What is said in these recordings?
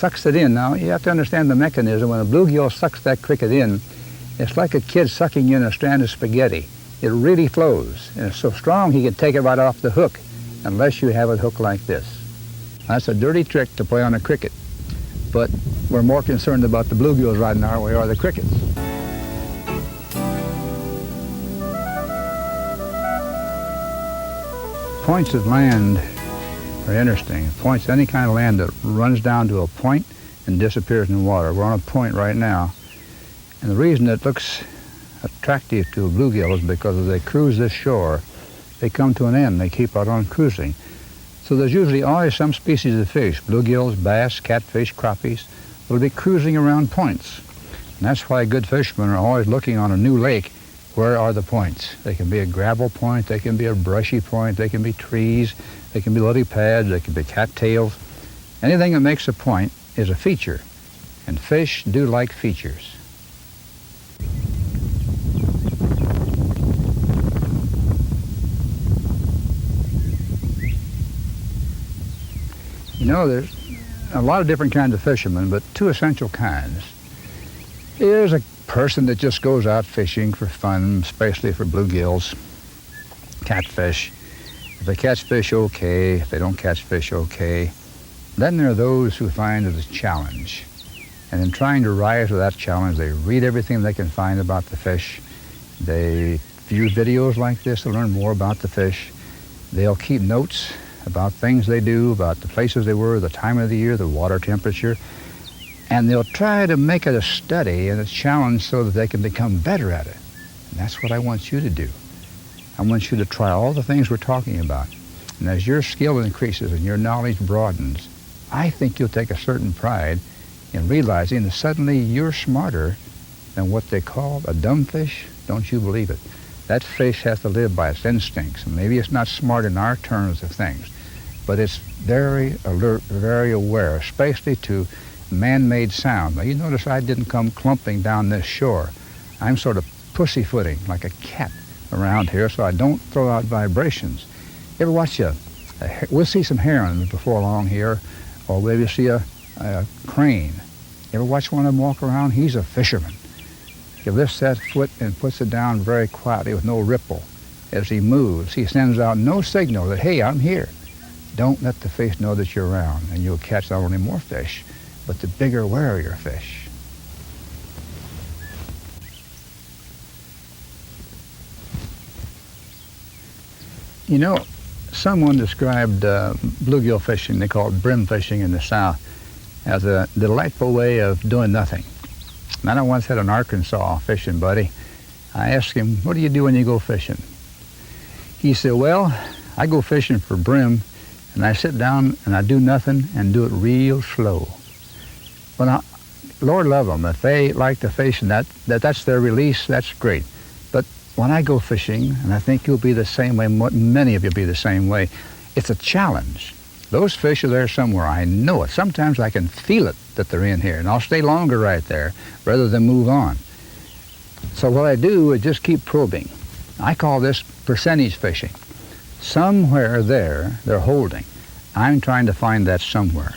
sucks it in. Now, you have to understand the mechanism. When a bluegill sucks that cricket in, it's like a kid sucking in a strand of spaghetti. It really flows, and it's so strong he can take it right off the hook, unless you have it hooked like this. That's a dirty trick to play on a cricket, but we're more concerned about the bluegills right now than we are the crickets. Points of land are interesting. Points, any kind of land that runs down to a point and disappears in the water. We're on a point right now, and the reason it looks attractive to a bluegill is because as they cruise this shore, they come to an end. They keep out on cruising. So there's usually always some species of fish, bluegills, bass, catfish, crappies, that'll be cruising around points. And that's why good fishermen are always looking on a new lake. Where are the points? They can be a gravel point, they can be a brushy point, they can be trees, they can be lily pads, they can be cattails. Anything that makes a point is a feature, and fish do like features. You know, there's a lot of different kinds of fishermen, but two essential kinds. There's a person that just goes out fishing for fun, especially for bluegills, catfish. If they catch fish, okay. If they don't catch fish, okay. Then there are those who find it a challenge. And in trying to rise to that challenge, they read everything they can find about the fish. They view videos like this to learn more about the fish. They'll keep notes about things they do, about the places they were, the time of the year, the water temperature. And they'll try to make it a study and a challenge so that they can become better at it. And that's what I want you to do. I want you to try all the things we're talking about. And as your skill increases and your knowledge broadens, I think you'll take a certain pride in realizing that suddenly you're smarter than what they call a dumb fish. Don't you believe it? That fish has to live by its instincts. And maybe it's not smart in our terms of things, but it's very alert, very aware, especially to man-made sound. Now, you notice I didn't come clumping down this shore. I'm sort of pussyfooting like a cat around here, so I don't throw out vibrations. You ever watch we'll see some herons before long here, or maybe see a crane. You ever watch one of them walk around? He's a fisherman. He lifts that foot and puts it down very quietly with no ripple. As he moves, he sends out no signal that, hey, I'm here. Don't let the fish know that you're around, and you'll catch not only more fish, but the bigger, warier fish. You know, someone described bluegill fishing, they call it brim fishing in the South, as a delightful way of doing nothing. And I once had an Arkansas fishing buddy. I asked him, what do you do when you go fishing? He said, well, I go fishing for brim, and I sit down and I do nothing and do it real slow. Well, now, Lord love them. If they like to fish and that's their release, that's great. But when I go fishing, and I think you'll be the same way, many of you will be the same way, it's a challenge. Those fish are there somewhere. I know it. Sometimes I can feel it that they're in here, and I'll stay longer right there rather than move on. So what I do is just keep probing. I call this percentage fishing. Somewhere there, they're holding. I'm trying to find that somewhere.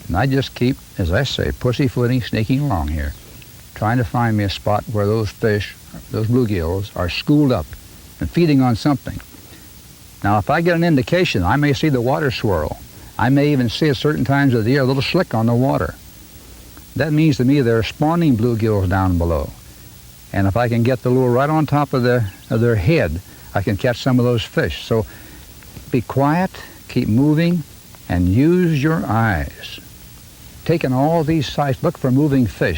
And I just keep, as I say, pussyfooting, sneaking along here, trying to find me a spot where those fish, those bluegills, are schooled up and feeding on something. Now, if I get an indication, I may see the water swirl. I may even see at certain times of the year a little slick on the water. That means to me there are spawning bluegills down below. And if I can get the lure right on top of their head, I can catch some of those fish. So be quiet, keep moving, and use your eyes. Taking all these sights, look for moving fish.